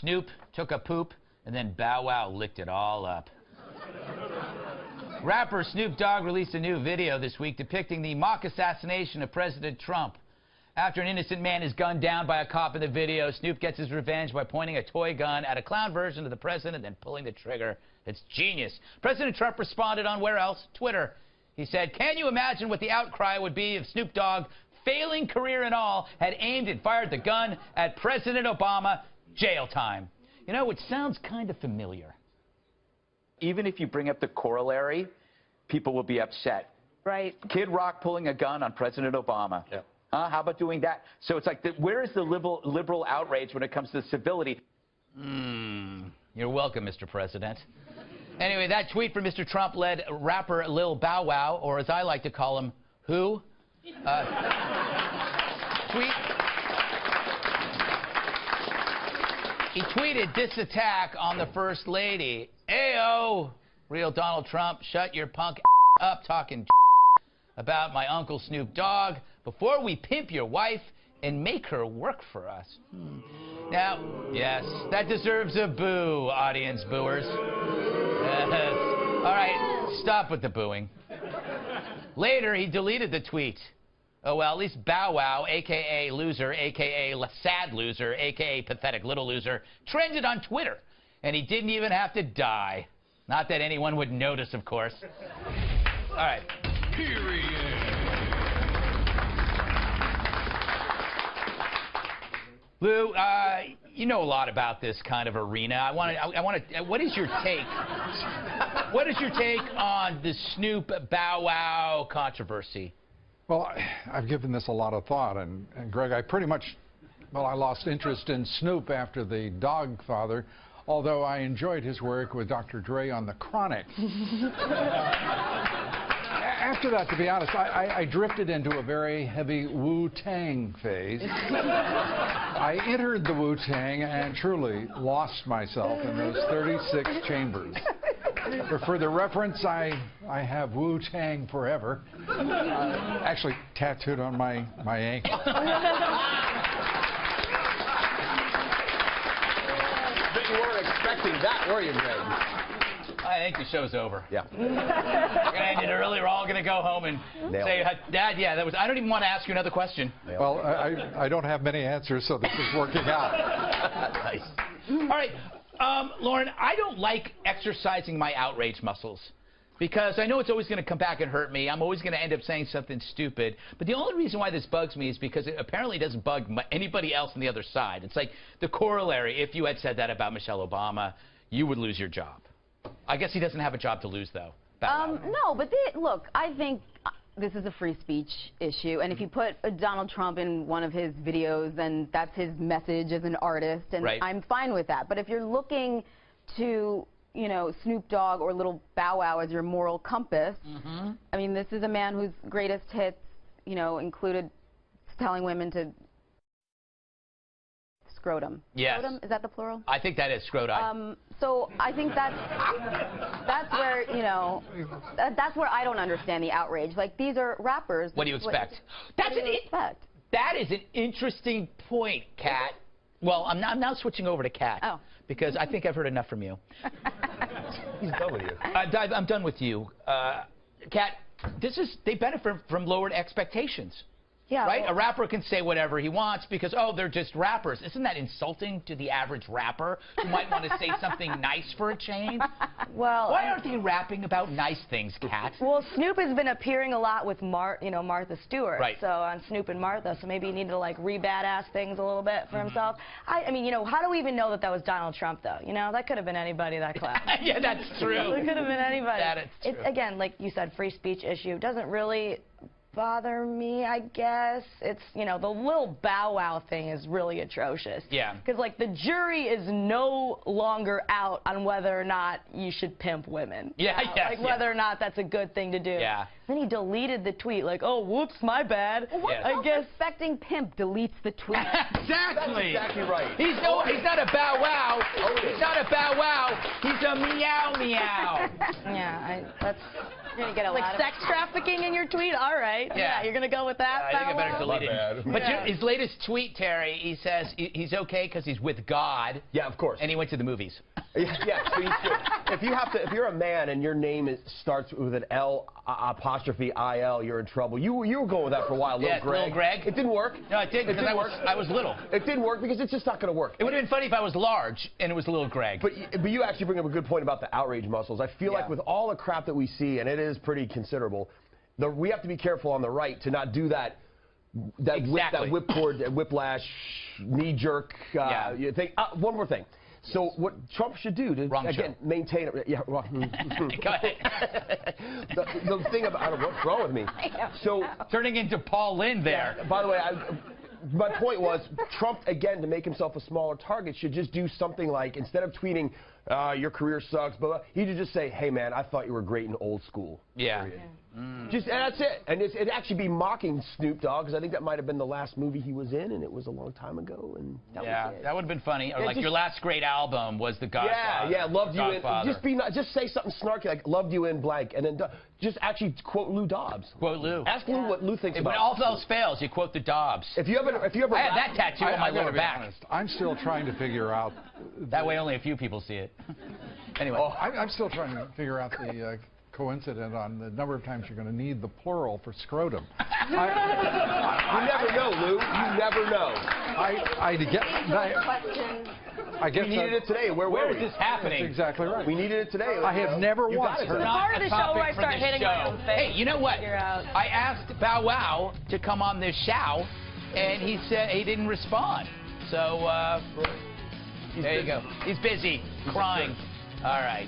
Snoop took a poop, and then Bow Wow licked it all up. Rapper Snoop Dogg released a new video this week depicting the mock assassination of President Trump. After an innocent man is gunned down by a cop in the video, Snoop gets his revenge by pointing a toy gun at a clown version of the president and then pulling the trigger. It's genius. President Trump responded on where else? Twitter. He said, "Can you imagine what the outcry would be if Snoop Dogg, failing career and all, had aimed and fired the gun at President Obama? Jail time." You know, it sounds kind of familiar. Even if you bring up the corollary, people will be upset. Right. Kid Rock pulling a gun on President Obama. Yep. How about doing that? So it's like, where is the liberal outrage when it comes to civility? You're welcome, Mr. President. Anyway, that tweet from Mr. Trump led rapper Lil Bow Wow, or as I like to call him, who? He tweeted this attack on the First Lady. Ayo, real Donald Trump, shut your punk up talking about my Uncle Snoop Dogg before we pimp your wife and make her work for us. Now, yes, that deserves a boo, audience booers. All right, stop with the booing. Later, he deleted the tweet. Oh, well, at least Bow Wow, a.k.a. loser, a.k.a. sad loser, a.k.a. pathetic little loser, trended on Twitter, and he didn't even have to die. Not that anyone would notice, of course. All right. Period. Lou, you know a lot about this kind of arena. I want to. What is your take? What is your take on the Snoop Bow Wow controversy? Well, I've given this a lot of thought, and Greg, I pretty much, well, I lost interest in Snoop after the Dogg father, although I enjoyed his work with Dr. Dre on The Chronic. After that, to be honest, I drifted into a very heavy Wu-Tang phase. I entered the Wu-Tang and truly lost myself in those 36 chambers. For further reference, I have Wu-Tang forever. Actually, tattooed on my ankle. But you weren't expecting that, were you, Greg? I think the show's over. Yeah. We're gonna end it early. We're all gonna go home and say, "Dad, yeah, that was." I don't even want to ask you another question. Well, I don't have many answers, so this is working out. Nice. All right, Lauren, I don't like exercising my outrage muscles because I know it's always going to come back and hurt me. I'm always going to end up saying something stupid. But the only reason why this bugs me is because it apparently doesn't bug anybody else on the other side. It's like the corollary. If you had said that about Michelle Obama, you would lose your job. I guess he doesn't have a job to lose, though. No, but look, I think this is a free speech issue, and if you put Donald Trump in one of his videos, then that's his message as an artist, and right. I'm fine with that. But if you're looking to, you know, Snoop Dogg or Little Bow Wow as your moral compass, I mean, this is a man whose greatest hits, you know, included telling women to scrotum. Yes. Scrotum? Is that the plural? I think that is scroti. So I think that's where, you know, that's where I don't understand the outrage. Like, these are rappers. What do you expect? What do you expect? That is an interesting point, Kat. Well, I'm now switching over to Kat. Oh. Because I think I've heard enough from you. He's done with you. I'm done with you. Kat, they benefit from lowered expectations. Yeah, right? Well, a rapper can say whatever he wants because, oh, they're just rappers. Isn't that insulting to the average rapper who might want to say something nice for a change? Well, why aren't they rapping about nice things, Kat? Well, Snoop has been appearing a lot with Martha Stewart. Right. So on Snoop and Martha, so maybe he needed to like re-badass things a little bit for himself. I mean, you know, how do we even know that that was Donald Trump, though? You know, that could have been anybody that class. Yeah, that's true. It could have been anybody. That is true. It's, again, like you said, free speech issue. It doesn't really bother me, I guess. It's, you know, the Lil Bow Wow thing is really atrocious. Yeah. Because, like, the jury is no longer out on whether or not you should pimp women. Yeah, yeah. Like, whether or not that's a good thing to do. Yeah. Then he deleted the tweet, like, oh, whoops, my bad. Well, what I guess self-respecting pimp deletes the tweet? Exactly. That's exactly right. He's not a Bow Wow. He's not a Bow Wow. He's a meow meow. Yeah, that's... You're gonna get a Like lot sex trafficking in your tweet? All right. Yeah. You're going to go with that? I think I better Bow delete Wow? it. But his latest tweet, Terry, he says he's okay because he's with God. Yeah, of course. And he went to the movies. Yeah, so if you're a man and your name starts with an L apostrophe IL, you're in trouble. You were going with that for a while, Little Greg. Little Greg. It didn't work. No, it didn't because I was little. It didn't work because it's just not going to work. It would have been funny if I was large and it was Little Greg. But you actually bring up a good point about the outrage muscles. I feel like with all the crap that we see, and it is pretty considerable, we have to be careful on the right to not do that whipcord, whiplash, knee jerk thing. One more thing. So what Trump should do to maintain it? Yeah, well, Go ahead. the thing about I don't know what's wrong with me. So turning into Paul Lynde there. By the way, my point was Trump again to make himself a smaller target should just do something like instead of tweeting your career sucks, blah, blah, he should just say, hey man, I thought you were great in old school. Yeah. Just and that's it. And it'd actually be mocking Snoop Dogg because I think that might have been the last movie he was in, and it was a long time ago. And that was it. That would have been funny. Or like your last great album was The Godfather. Yeah, loved you in. Just say something snarky like loved you in blank, and then just actually quote Lou Dobbs. Quote Lou. Ask Lou what Lou thinks about it. When all else fails, you quote the Dobbs. If you ever I had that tattoo on my lower back. Honest, I'm still trying to figure out. That way, only a few people see it. Anyway, I'm still trying to figure out the coincidence on the number of times you're going to need the plural for scrotum. You never know, Lou. You never know. I guess we needed it today. Where is this happening? That's exactly right. We needed it today. I have never once The heard. part of the show where I start hitting my own face. Hey, you know what? I asked Bow Wow to come on this show, and he said he didn't respond. So there you go. He's busy crying. All right.